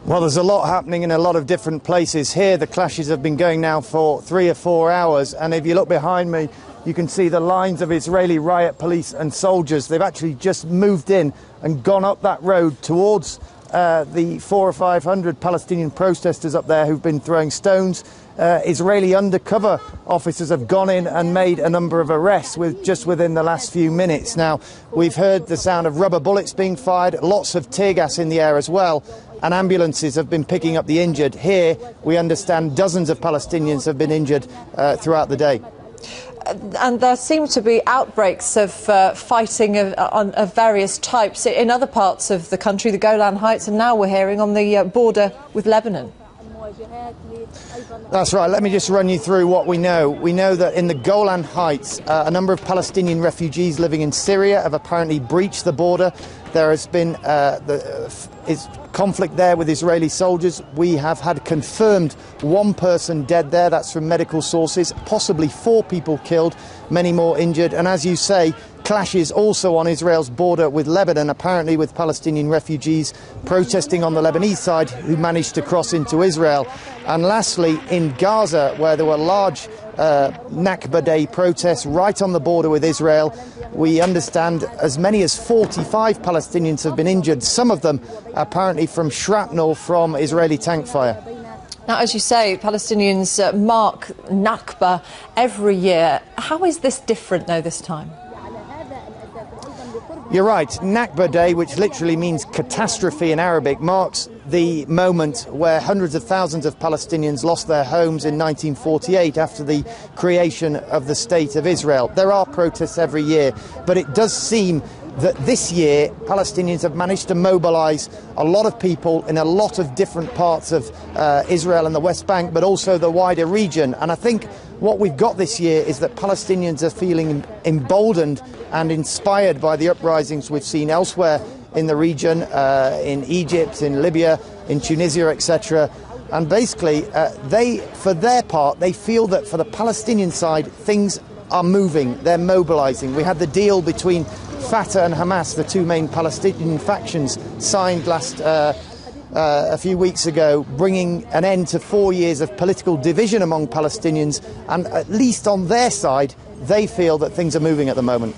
Well, there's a lot happening in a lot of different places. Here, the clashes have been going now for 3 or 4 hours, and if you look behind me, you can see the lines of Israeli riot police and soldiers. They've actually just moved in and gone up that road towards the 400 or 500 Palestinian protesters up there who've been throwing stones. Israeli undercover officers have gone in and made a number of arrests just within the last few minutes. Now, we've heard the sound of rubber bullets being fired, lots of tear gas in the air as well, and ambulances have been picking up the injured. Here, we understand dozens of Palestinians have been injured throughout the day. And there seem to be outbreaks of fighting of various types in other parts of the country, the Golan Heights, and now we're hearing on the border with Lebanon. That's right. Let me just run you through what we know. We know that in the Golan Heights, a number of Palestinian refugees living in Syria have apparently breached the border. There has been conflict there with Israeli soldiers. We have had confirmed one person dead there. That's from medical sources. Possibly 4 people killed, many more injured. And as you say, clashes also on Israel's border with Lebanon, apparently with Palestinian refugees protesting on the Lebanese side who managed to cross into Israel. And lastly, in Gaza, where there were large Nakba Day protests right on the border with Israel, we understand as many as 45 Palestinians have been injured, some of them apparently from shrapnel from Israeli tank fire. Now, as you say, Palestinians mark Nakba every year. How is this different, though, this time? You're right. Nakba Day, which literally means catastrophe in Arabic, marks the moment where hundreds of thousands of Palestinians lost their homes in 1948 after the creation of the State of Israel. There are protests every year, but it does seem that this year Palestinians have managed to mobilise a lot of people in a lot of different parts of Israel and the West Bank, but also the wider region. And I think what we've got this year is that Palestinians are feeling emboldened and inspired by the uprisings we've seen elsewhere in the region, in Egypt, in Libya, in Tunisia, etc. And basically, for their part, they feel that for the Palestinian side, things are moving, they're mobilising. We had the deal between Fatah and Hamas, the 2 main Palestinian factions, signed a few weeks ago, bringing an end to 4 years of political division among Palestinians, and at least on their side, they feel that things are moving at the moment.